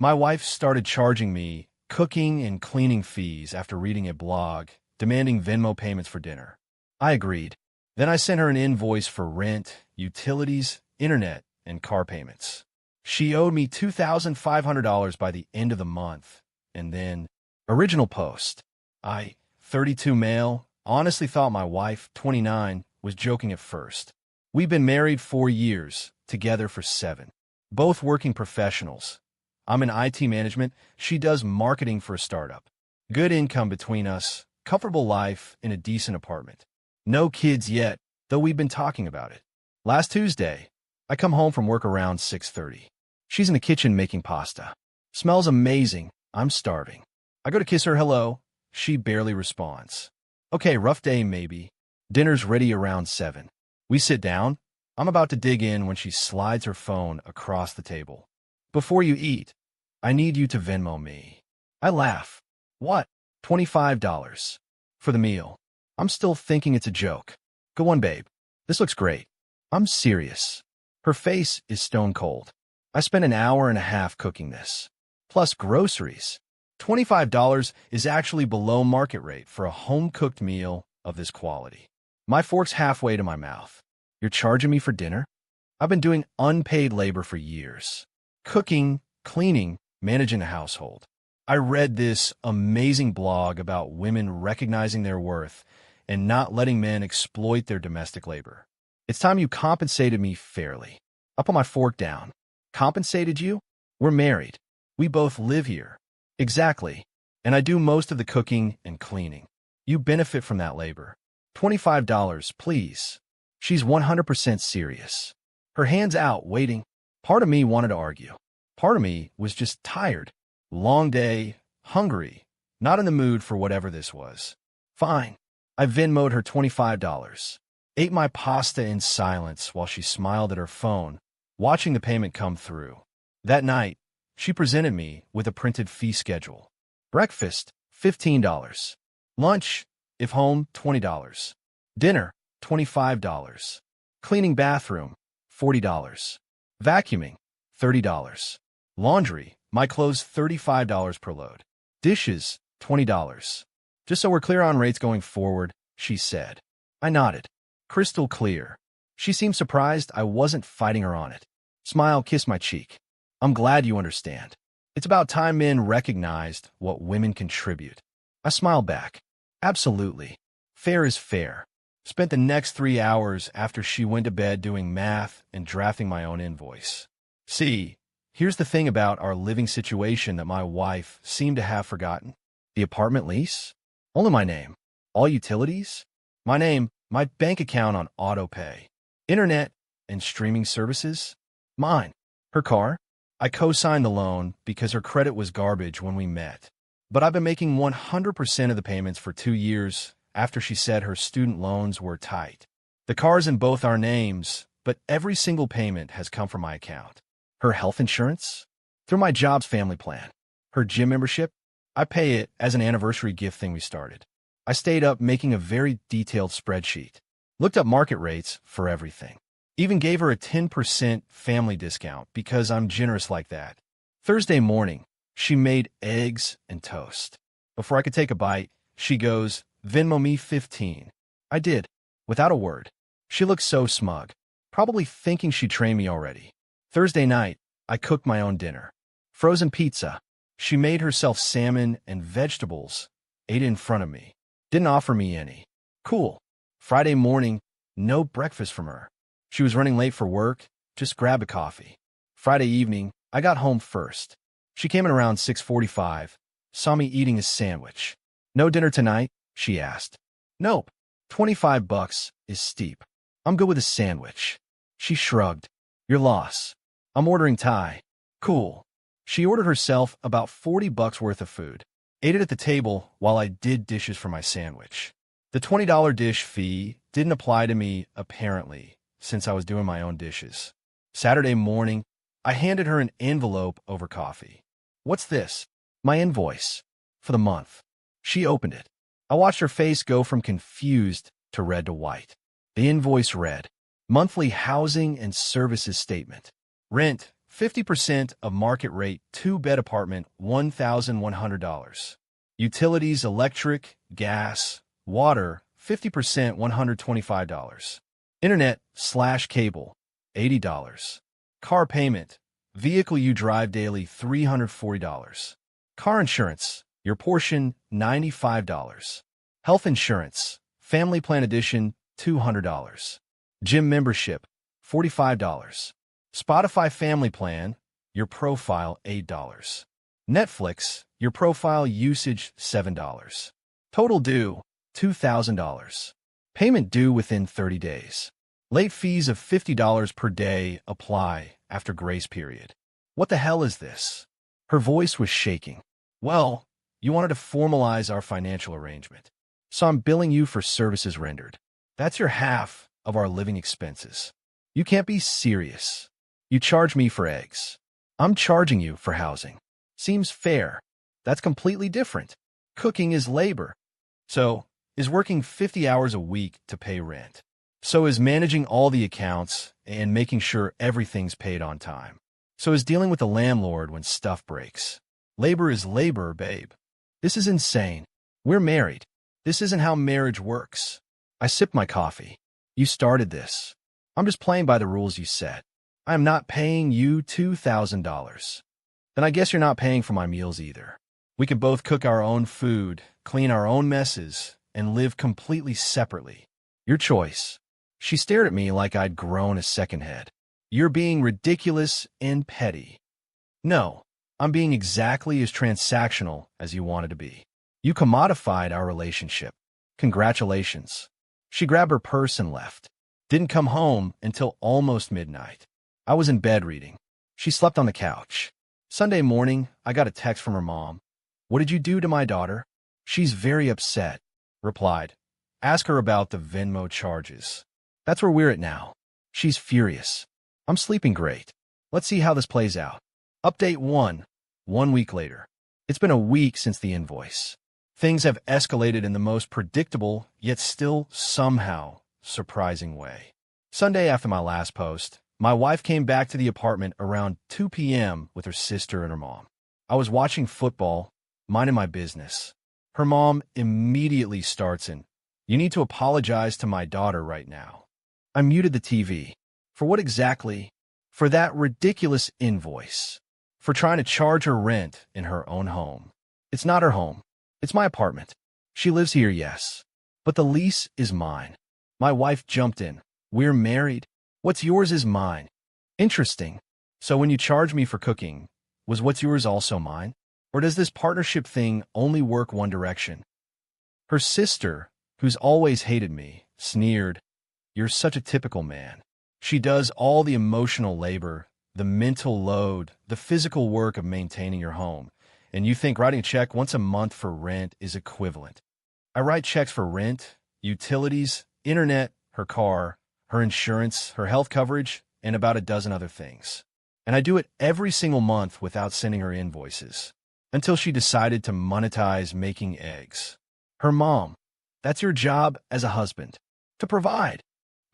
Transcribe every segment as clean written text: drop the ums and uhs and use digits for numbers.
My wife started charging me cooking and cleaning fees after reading a blog, demanding Venmo payments for dinner. I agreed. Then I sent her an invoice for rent, utilities, internet, and car payments. She owed me $2,500 by the end of the month. And then, original post. I, 32 male, honestly thought my wife, 29, was joking at first. We've been married 4 years, together for 7. Both working professionals. I'm in IT management, she does marketing for a startup. Good income between us, comfortable life in a decent apartment. No kids yet, though we've been talking about it. Last Tuesday, I come home from work around 6:30. She's in the kitchen making pasta. Smells amazing. I'm starving. I go to kiss her hello. She barely responds. Okay, rough day maybe. Dinner's ready around 7. We sit down. I'm about to dig in when she slides her phone across the table. Before you eat, I need you to Venmo me. I laugh. What? $25. For the meal. I'm still thinking it's a joke. Go on, babe. This looks great. I'm serious. Her face is stone cold. I spent an hour and a half cooking this. Plus groceries. $25 is actually below market rate for a home-cooked meal of this quality. My fork's halfway to my mouth. You're charging me for dinner? I've been doing unpaid labor for years. Cooking, cleaning, managing a household. I read this amazing blog about women recognizing their worth and not letting men exploit their domestic labor. It's time you compensated me fairly. I put my fork down. Compensated you? We're married. We both live here. Exactly. And I do most of the cooking and cleaning. You benefit from that labor. $25, please. She's 100% serious. Her hands out, waiting. Part of me wanted to argue. Part of me was just tired. Long day, hungry, not in the mood for whatever this was. Fine. I Venmo'd her $25. Ate my pasta in silence while she smiled at her phone, watching the payment come through. That night, she presented me with a printed fee schedule. Breakfast, $15. Lunch, if home, $20. Dinner, $25. Cleaning bathroom, $40. Vacuuming, $30. Laundry, my clothes, $35 per load. Dishes, $20. Just so we're clear on rates going forward, she said. I nodded. Crystal clear. She seemed surprised I wasn't fighting her on it. Smile kissed my cheek. I'm glad you understand. It's about time men recognized what women contribute. I smiled back. Absolutely. Fair is fair. Spent the next 3 hours after she went to bed doing math and drafting my own invoice. See, here's the thing about our living situation that my wife seemed to have forgotten. The apartment lease? Only my name. All utilities? My name, my bank account on auto pay. Internet and streaming services? Mine. Her car? I co-signed the loan because her credit was garbage when we met. But I've been making 100% of the payments for 2 years after she said her student loans were tight. The car's in both our names, but every single payment has come from my account. Her health insurance? Through my job's family plan. Her gym membership? I pay it as an anniversary gift thing we started. I stayed up making a very detailed spreadsheet. Looked up market rates for everything. Even gave her a 10% family discount because I'm generous like that. Thursday morning, she made eggs and toast. Before I could take a bite, she goes, Venmo me 15. I did, without a word. She looked so smug, probably thinking she trained me already. Thursday night, I cooked my own dinner. Frozen pizza. She made herself salmon and vegetables, ate it in front of me. Didn't offer me any. Cool. Friday morning, no breakfast from her. She was running late for work, just grabbed a coffee. Friday evening, I got home first. She came in around 6:45, saw me eating a sandwich. No dinner tonight? She asked. Nope. $25 is steep. I'm good with a sandwich. She shrugged. Your loss. I'm ordering Thai. Cool. She ordered herself about $40 worth of food. Ate it at the table while I did dishes for my sandwich. The $20 dish fee didn't apply to me, apparently, since I was doing my own dishes. Saturday morning, I handed her an envelope over coffee. What's this? My invoice. For the month. She opened it. I watched her face go from confused to red to white. The invoice read, Monthly Housing and Services Statement. Rent, 50% of market rate 2-bed apartment, $1,100. Utilities, electric, gas, water, 50%, $125. Internet/cable, $80. Car payment, vehicle you drive daily, $340. Car insurance, your portion, $95. Health insurance, family plan edition, $200. Gym membership, $45. Spotify family plan, your profile, $8. Netflix, your profile usage, $7. Total due, $2,000. Payment due within 30 days. Late fees of $50 per day apply after grace period. What the hell is this? Her voice was shaking. Well, you wanted to formalize our financial arrangement, so I'm billing you for services rendered. That's your half of our living expenses. You can't be serious. You charge me for eggs. I'm charging you for housing. Seems fair. That's completely different. Cooking is labor. So is working 50 hours a week to pay rent. So is managing all the accounts and making sure everything's paid on time. So is dealing with the landlord when stuff breaks. Labor is labor, babe. This is insane. We're married. This isn't how marriage works. I sipped my coffee. You started this. I'm just playing by the rules you set. I am not paying you $2,000. Then I guess you're not paying for my meals either. We could both cook our own food, clean our own messes, and live completely separately. Your choice. She stared at me like I'd grown a second head. You're being ridiculous and petty. No, I'm being exactly as transactional as you wanted to be. You commodified our relationship. Congratulations. She grabbed her purse and left. Didn't come home until almost midnight. I was in bed reading. She slept on the couch. Sunday morning, I got a text from her mom. What did you do to my daughter? She's very upset. Replied. Ask her about the Venmo charges. That's where we're at now. She's furious. I'm sleeping great. Let's see how this plays out. Update 1. 1 week later. It's been a week since the invoice. Things have escalated in the most predictable, yet still somehow surprising way. Sunday after my last post, my wife came back to the apartment around 2 p.m. with her sister and her mom. I was watching football, minding my business. Her mom immediately starts in, "You need to apologize to my daughter right now." I muted the TV. For what exactly? For that ridiculous invoice. For trying to charge her rent in her own home. It's not her home. It's my apartment. She lives here, yes. But the lease is mine. My wife jumped in. We're married. What's yours is mine. Interesting. So when you charge me for cooking, was what's yours also mine? Or does this partnership thing only work one direction? Her sister, who's always hated me, sneered, "You're such a typical man." She does all the emotional labor, the mental load, the physical work of maintaining your home, and you think writing a check once a month for rent is equivalent. I write checks for rent, utilities, internet, her car, her insurance, her health coverage, and about a dozen other things. And I do it every single month without sending her invoices, until she decided to monetize making eggs. Her mom, that's your job as a husband, to provide.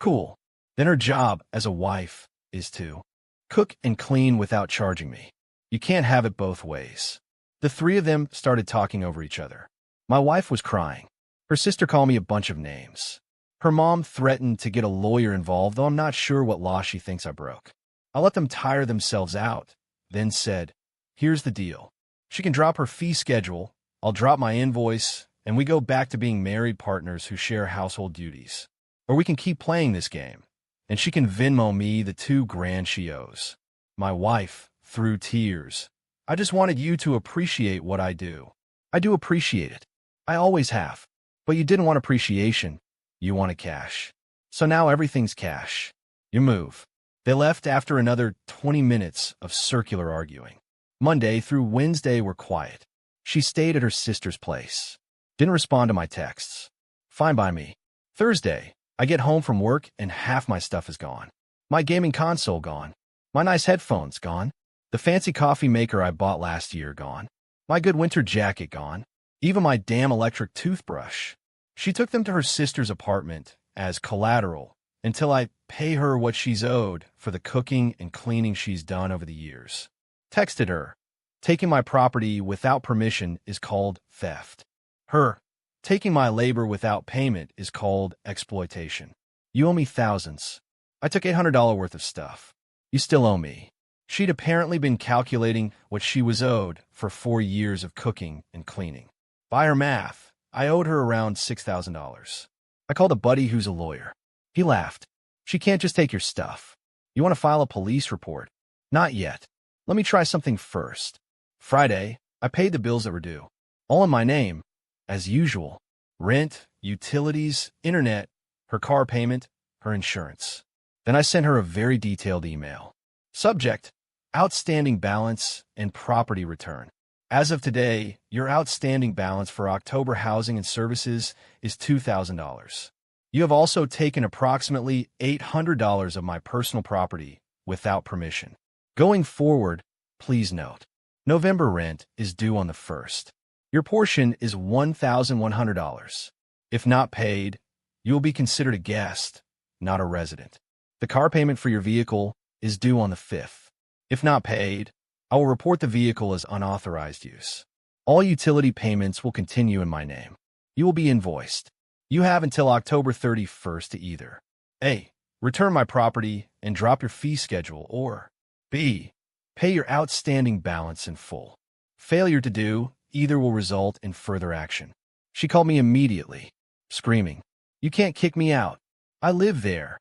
Cool. Then her job as a wife is to cook and clean without charging me. You can't have it both ways. The three of them started talking over each other. My wife was crying. Her sister called me a bunch of names. Her mom threatened to get a lawyer involved, though I'm not sure what law she thinks I broke. I let them tire themselves out, then said, "Here's the deal. She can drop her fee schedule, I'll drop my invoice, and we go back to being married partners who share household duties. Or we can keep playing this game, and she can Venmo me the $2,000 she owes." My wife, through tears, "I just wanted you to appreciate what I do. I do appreciate it. I always have. But you didn't want appreciation. You wanted cash. So now everything's cash. You move." They left after another 20 minutes of circular arguing. Monday through Wednesday were quiet. She stayed at her sister's place. Didn't respond to my texts. Fine by me. Thursday, I get home from work and half my stuff is gone. My gaming console gone. My nice headphones gone. The fancy coffee maker I bought last year gone. My good winter jacket gone. Even my damn electric toothbrush. She took them to her sister's apartment as collateral until I pay her what she's owed for the cooking and cleaning she's done over the years. Texted her, taking my property without permission is called theft. Her, taking my labor without payment is called exploitation. You owe me thousands. I took $800 worth of stuff. You still owe me. She'd apparently been calculating what she was owed for 4 years of cooking and cleaning. By her math, I owed her around $6,000. I called a buddy who's a lawyer. He laughed. She can't just take your stuff. You want to file a police report? Not yet. Let me try something first. Friday, I paid the bills that were due. All in my name, as usual. Rent, utilities, internet, her car payment, her insurance. Then I sent her a very detailed email. Subject, outstanding balance and property return. As of today, your outstanding balance for October housing and services is $2,000. You have also taken approximately $800 of my personal property without permission. Going forward, please note, November rent is due on the 1st. Your portion is $1,100. If not paid, you will be considered a guest, not a resident. The car payment for your vehicle is due on the 5th. If not paid, I will report the vehicle as unauthorized use. All utility payments will continue in my name. You will be invoiced. You have until October 31st to either A. Return my property and drop your fee schedule, or B. Pay your outstanding balance in full. Failure to do either will result in further action. She called me immediately, screaming, "You can't kick me out. I live there.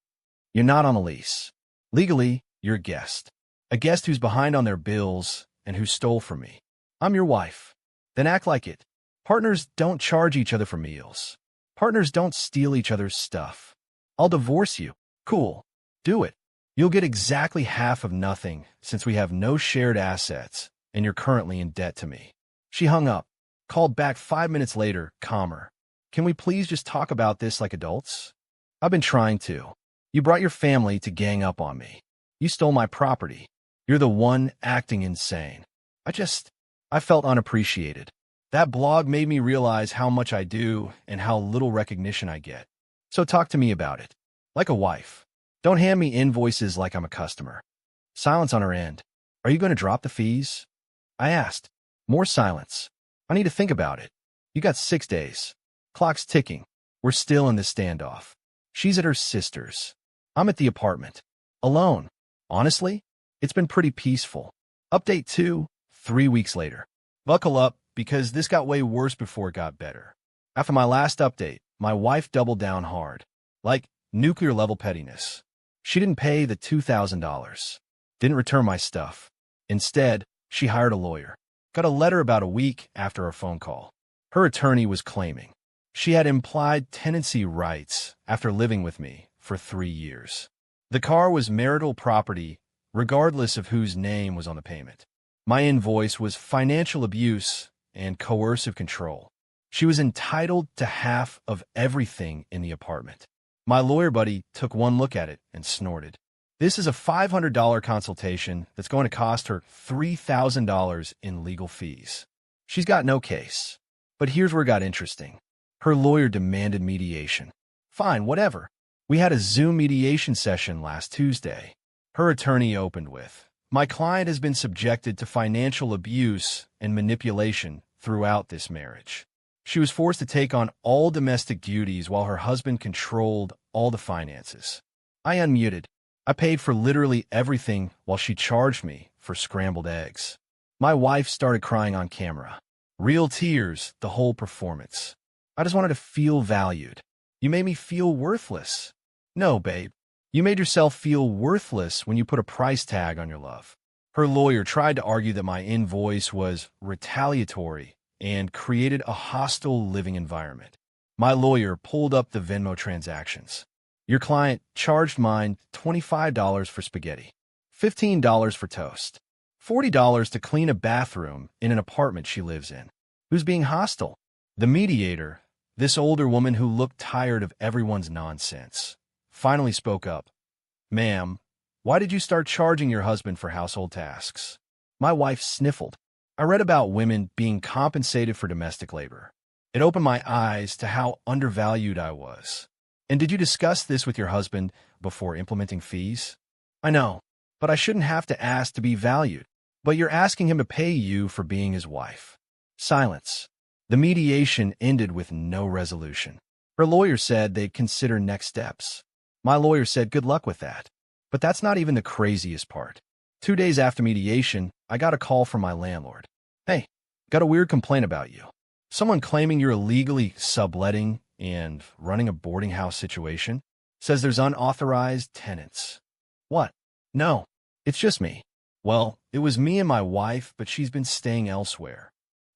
You're not on a lease. Legally, you're a guest. A guest who's behind on their bills and who stole from me. I'm your wife. Then act like it. Partners don't charge each other for meals. Partners don't steal each other's stuff. I'll divorce you. Cool. Do it. You'll get exactly half of nothing since we have no shared assets and you're currently in debt to me." She hung up, called back 5 minutes later, calmer. "Can we please just talk about this like adults? I've been trying to. You brought your family to gang up on me. You stole my property. You're the one acting insane. I felt unappreciated. That blog made me realize how much I do and how little recognition I get. So talk to me about it. Like a wife. Don't hand me invoices like I'm a customer." Silence on her end. "Are you going to drop the fees?" I asked. More silence. "I need to think about it. You got 6 days. Clock's ticking. We're still in this standoff." She's at her sister's. I'm at the apartment. Alone. Honestly, it's been pretty peaceful. Update 2, 3 weeks later. Buckle up, because this got way worse before it got better. After my last update, my wife doubled down hard. Like nuclear-level pettiness. She didn't pay the $2,000. Didn't return my stuff. Instead, she hired a lawyer. Got a letter about a week after our phone call. Her attorney was claiming she had implied tenancy rights after living with me for 3 years. The car was marital property, regardless of whose name was on the payment. My invoice was financial abuse and coercive control. She was entitled to half of everything in the apartment. My lawyer buddy took one look at it and snorted. "This is a $500 consultation that's going to cost her $3,000 in legal fees. She's got no case." But here's where it got interesting. Her lawyer demanded mediation. Fine, whatever. We had a Zoom mediation session last Tuesday. Her attorney opened with, "My client has been subjected to financial abuse and manipulation throughout this marriage. She was forced to take on all domestic duties while her husband controlled all the finances." I unmuted. I paid for literally everything while she charged me for scrambled eggs. My wife started crying on camera. Real tears, the whole performance. I just wanted to feel valued. "You made me feel worthless." "No, babe. You made yourself feel worthless when you put a price tag on your love." Her lawyer tried to argue that my invoice was retaliatory and created a hostile living environment. My lawyer pulled up the Venmo transactions. "Your client charged mine $25 for spaghetti, $15 for toast, $40 to clean a bathroom in an apartment she lives in. Who's being hostile?" The mediator, this older woman who looked tired of everyone's nonsense, finally spoke up. "Ma'am, why did you start charging your husband for household tasks?" My wife sniffled. "I read about women being compensated for domestic labor. It opened my eyes to how undervalued I was." "And did you discuss this with your husband before implementing fees? I know, but I shouldn't have to ask to be valued. But you're asking him to pay you for being his wife. Silence. The mediation ended with no resolution. Her lawyer said they'd consider next steps. My lawyer said good luck with that. But that's not even the craziest part. 2 days after mediation, I got a call from my landlord. Hey, got a weird complaint about you. Someone claiming you're illegally subletting and running a boarding house situation. Says there's unauthorized tenants. What? No, it's just me. Well, it was me and my wife, but she's been staying elsewhere.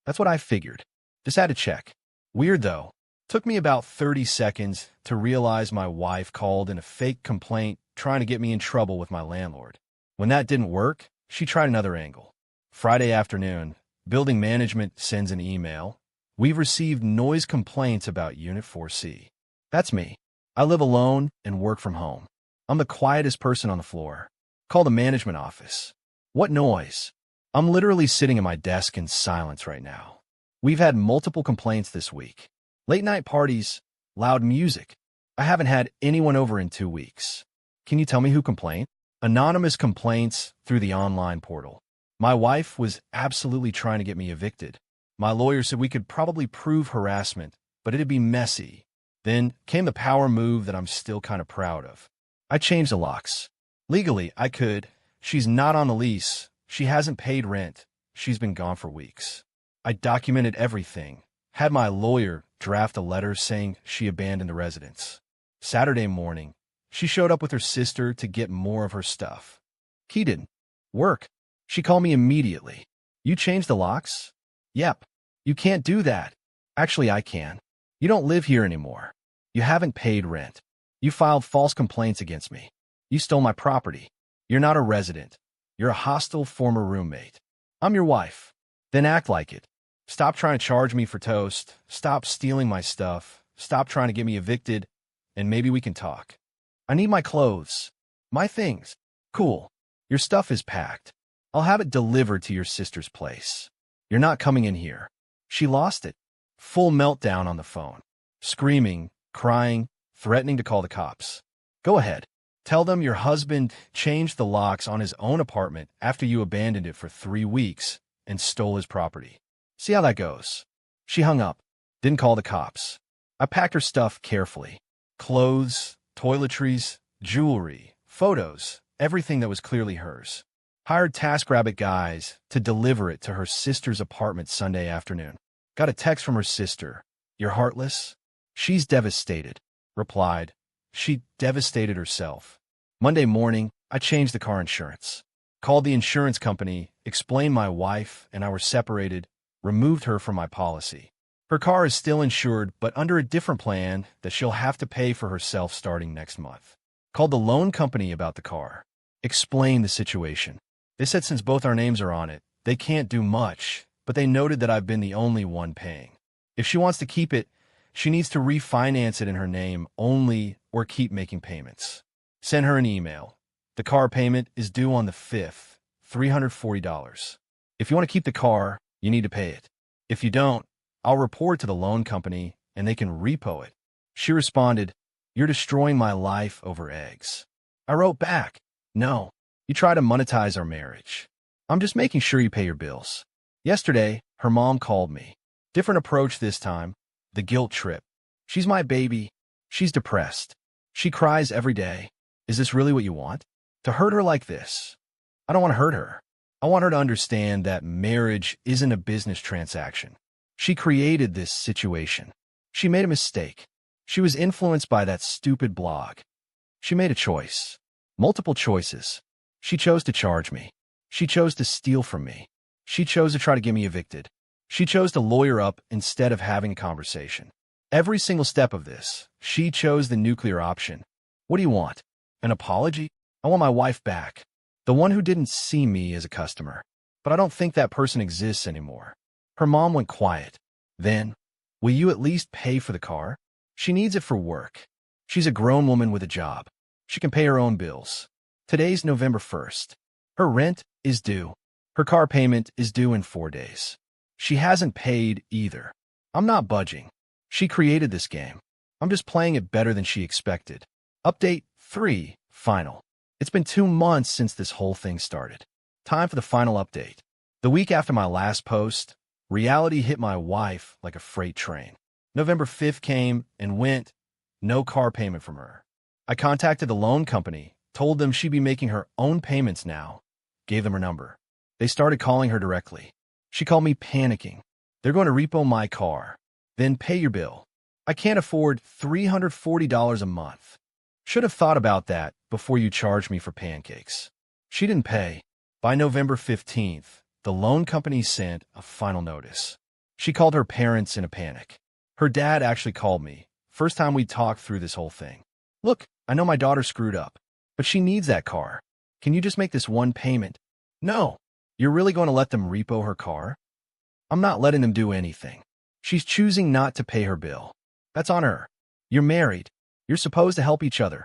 That's what I figured. Just had to check. Weird though. Took me about 30 seconds to realize my wife called in a fake complaint trying to get me in trouble with my landlord. When that didn't work, she tried another angle. Friday afternoon, building management sends an email. We've received noise complaints about Unit 4C. That's me. I live alone and work from home. I'm the quietest person on the floor. Call the management office. What noise? I'm literally sitting at my desk in silence right now. We've had multiple complaints this week. Late night parties, loud music. I haven't had anyone over in 2 weeks. Can you tell me who complained? Anonymous complaints through the online portal. My wife was absolutely trying to get me evicted. My lawyer said we could probably prove harassment, but it'd be messy. Then came the power move that I'm still kind of proud of. I changed the locks. Legally, I could. She's not on the lease. She hasn't paid rent. She's been gone for weeks. I documented everything. Had my lawyer draft a letter saying she abandoned the residence. Saturday morning, she showed up with her sister to get more of her stuff. Key didn't work. She called me immediately. You changed the locks? Yep. You can't do that. Actually, I can. You don't live here anymore. You haven't paid rent. You filed false complaints against me. You stole my property. You're not a resident. You're a hostile former roommate. I'm your wife. Then act like it. Stop trying to charge me for toast. Stop stealing my stuff. Stop trying to get me evicted. And maybe we can talk. I need my clothes. My things. Cool. Your stuff is packed. I'll have it delivered to your sister's place. You're not coming in here. She lost it. Full meltdown on the phone. Screaming, crying, threatening to call the cops. Go ahead. Tell them your husband changed the locks on his own apartment after you abandoned it for 3 weeks and stole his property. See how that goes. She hung up. Didn't call the cops. I packed her stuff carefully. Clothes, toiletries, jewelry, photos, everything that was clearly hers. Hired TaskRabbit guys to deliver it to her sister's apartment Sunday afternoon. Got a text from her sister. You're heartless? She's devastated. Replied. She devastated herself. Monday morning, I changed the car insurance. Called the insurance company, explained my wife and I were separated, removed her from my policy. Her car is still insured, but under a different plan that she'll have to pay for herself starting next month. Called the loan company about the car. Explained the situation. They said since both our names are on it, they can't do much, but they noted that I've been the only one paying. If she wants to keep it, she needs to refinance it in her name only or keep making payments. Send her an email. The car payment is due on the 5th, $340. If you want to keep the car, you need to pay it. If you don't, I'll report to the loan company and they can repo it. She responded, you're destroying my life over eggs. I wrote back, no, you try to monetize our marriage. I'm just making sure you pay your bills. Yesterday, her mom called me. Different approach this time. The guilt trip. She's my baby. She's depressed. She cries every day. Is this really what you want? To hurt her like this? I don't want to hurt her. I want her to understand that marriage isn't a business transaction. She created this situation. She made a mistake. She was influenced by that stupid blog. She made a choice. Multiple choices. She chose to charge me. She chose to steal from me. She chose to try to get me evicted. She chose to lawyer up instead of having a conversation. Every single step of this, she chose the nuclear option. What do you want? An apology? I want my wife back. The one who didn't see me as a customer. But I don't think that person exists anymore. Her mom went quiet. Then, will you at least pay for the car? She needs it for work. She's a grown woman with a job. She can pay her own bills. Today's November 1st. Her rent is due. Her car payment is due in 4 days. She hasn't paid either. I'm not budging. She created this game. I'm just playing it better than she expected. Update 3. Final. It's been 2 months since this whole thing started. Time for the final update. The week after my last post, reality hit my wife like a freight train. November 5th came and went, no car payment from her. I contacted the loan company, told them she'd be making her own payments now, gave them her number. They started calling her directly. She called me panicking. They're going to repo my car, then pay your bill. I can't afford $340 a month. Should have thought about that before you charged me for pancakes. She didn't pay. By November 15th, the loan company sent a final notice. She called her parents in a panic. Her dad actually called me. First time we talked through this whole thing. Look, I know my daughter screwed up, but she needs that car. Can you just make this one payment? No. You're really going to let them repo her car? I'm not letting them do anything. She's choosing not to pay her bill. That's on her. You're married. You're supposed to help each other.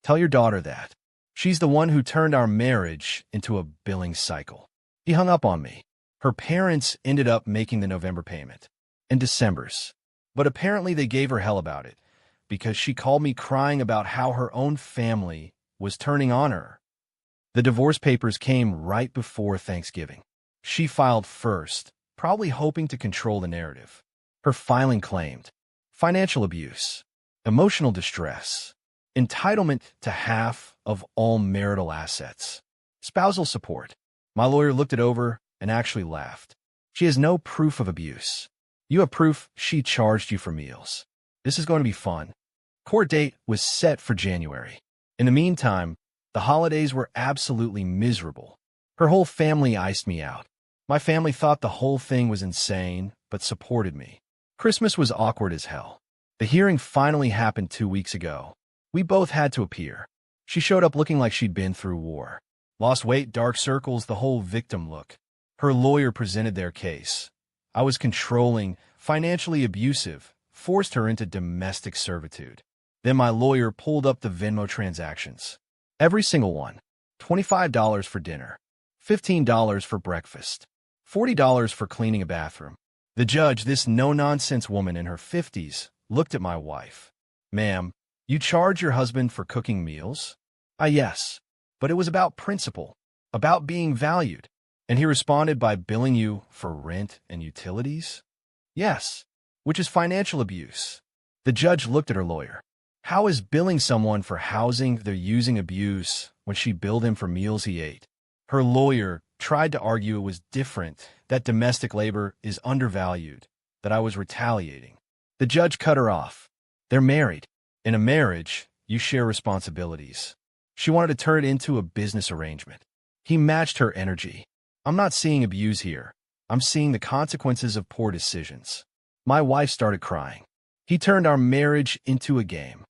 Tell your daughter that. She's the one who turned our marriage into a billing cycle. He hung up on me. Her parents ended up making the November payment and December's. But apparently they gave her hell about it because she called me crying about how her own family was turning on her. The divorce papers came right before Thanksgiving. She filed first, probably hoping to control the narrative. Her filing claimed financial abuse, emotional distress, entitlement to half of all marital assets, spousal support. My lawyer looked it over and actually laughed. She has no proof of abuse. You have proof she charged you for meals. This is going to be fun. Court date was set for January. In the meantime, the holidays were absolutely miserable. Her whole family iced me out. My family thought the whole thing was insane, but supported me. Christmas was awkward as hell. The hearing finally happened 2 weeks ago. We both had to appear. She showed up looking like she'd been through war. Lost weight, dark circles, the whole victim look. Her lawyer presented their case. I was controlling, financially abusive, forced her into domestic servitude. Then my lawyer pulled up the Venmo transactions. Every single one. $25 for dinner, $15 for breakfast, $40 for cleaning a bathroom. The judge, this no-nonsense woman in her 50s, looked at my wife. Ma'am, you charge your husband for cooking meals? Yes. But it was about principle, about being valued. And he responded by billing you for rent and utilities? Yes, which is financial abuse. The judge looked at her lawyer. How is billing someone for housing they're using abuse when she billed him for meals he ate? Her lawyer tried to argue it was different, that domestic labor is undervalued, that I was retaliating. The judge cut her off. They're married. In a marriage, you share responsibilities. She wanted to turn it into a business arrangement. He matched her energy. I'm not seeing abuse here. I'm seeing the consequences of poor decisions. My wife started crying. He turned our marriage into a game.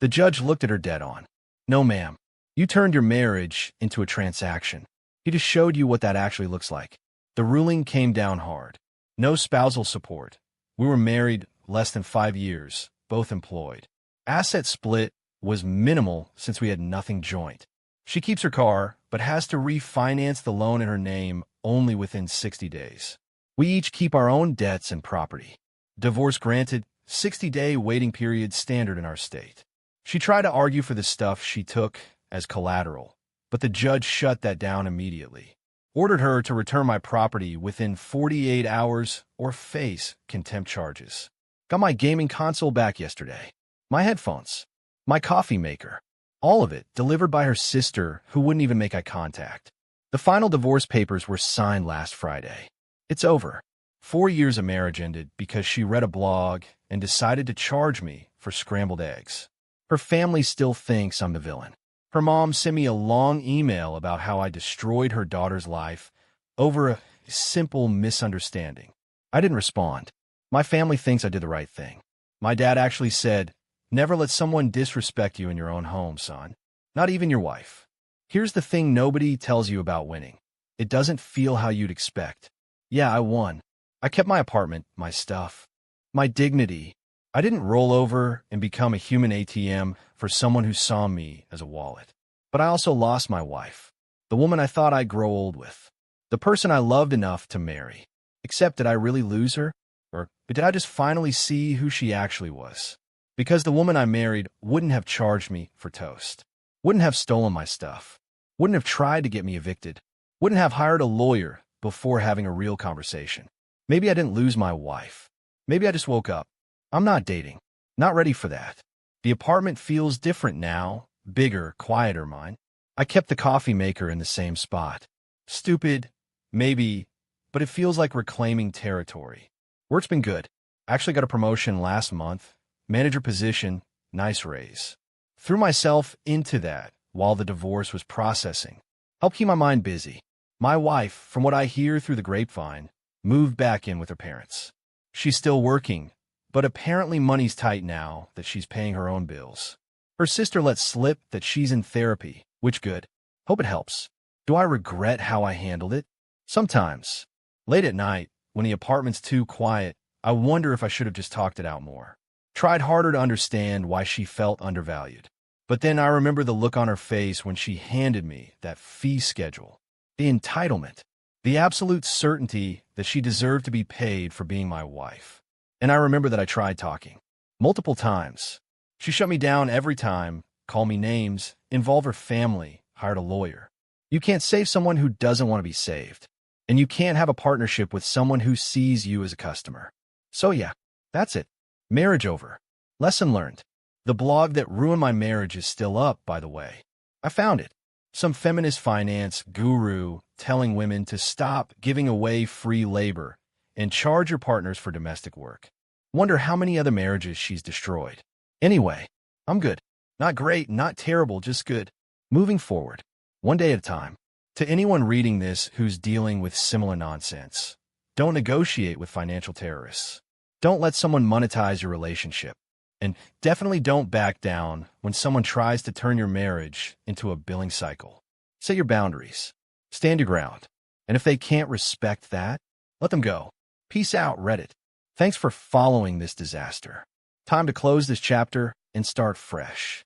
The judge looked at her dead on. No, ma'am. You turned your marriage into a transaction. He just showed you what that actually looks like. The ruling came down hard. No spousal support. We were married less than 5 years, both employed. Asset split was minimal since we had nothing joint. She keeps her car, but has to refinance the loan in her name only within 60 days. We each keep our own debts and property. Divorce granted, 60-day waiting period standard in our state. She tried to argue for the stuff she took as collateral, but the judge shut that down immediately. Ordered her to return my property within 48 hours or face contempt charges. Got my gaming console back yesterday. My headphones. My coffee maker. All of it delivered by her sister, who wouldn't even make eye contact. The final divorce papers were signed last Friday. It's over. 4 years of marriage ended because she read a blog and decided to charge me for scrambled eggs. Her family still thinks I'm the villain. Her mom sent me a long email about how I destroyed her daughter's life over a simple misunderstanding. I didn't respond. My family thinks I did the right thing. My dad actually said, "Never let someone disrespect you in your own home, son. Not even your wife." Here's the thing nobody tells you about winning. It doesn't feel how you'd expect. Yeah, I won. I kept my apartment, my stuff, my dignity. I didn't roll over and become a human ATM for someone who saw me as a wallet. But I also lost my wife, the woman I thought I'd grow old with, the person I loved enough to marry. Except, did I really lose her? Or did I just finally see who she actually was? Because the woman I married wouldn't have charged me for toast. Wouldn't have stolen my stuff. Wouldn't have tried to get me evicted. Wouldn't have hired a lawyer before having a real conversation. Maybe I didn't lose my wife. Maybe I just woke up. I'm not dating. Not ready for that. The apartment feels different now. Bigger, quieter, mine. I kept the coffee maker in the same spot. Stupid, maybe, but it feels like reclaiming territory. Work's been good. I actually got a promotion last month. Manager position, nice raise. Threw myself into that while the divorce was processing. Helped keep my mind busy. My wife, from what I hear through the grapevine, moved back in with her parents. She's still working, but apparently money's tight now that she's paying her own bills. Her sister let slip that she's in therapy, which good. Hope it helps. Do I regret how I handled it? Sometimes. Late at night, when the apartment's too quiet, I wonder if I should have just talked it out more. Tried harder to understand why she felt undervalued. But then I remember the look on her face when she handed me that fee schedule. The entitlement. The absolute certainty that she deserved to be paid for being my wife. And I remember that I tried talking. Multiple times. She shut me down every time, called me names, involved her family, hired a lawyer. You can't save someone who doesn't want to be saved. And you can't have a partnership with someone who sees you as a customer. So yeah, that's it. Marriage over. Lesson learned. The blog that ruined my marriage is still up, by the way. I found it. Some feminist finance guru telling women to stop giving away free labor and charge your partners for domestic work. Wonder how many other marriages she's destroyed. Anyway, I'm good. Not great, not terrible, just good. Moving forward, one day at a time. To anyone reading this who's dealing with similar nonsense, don't negotiate with financial terrorists. Don't let someone monetize your relationship. And definitely don't back down when someone tries to turn your marriage into a billing cycle. Set your boundaries. Stand your ground. And if they can't respect that, let them go. Peace out, Reddit. Thanks for following this disaster. Time to close this chapter and start fresh.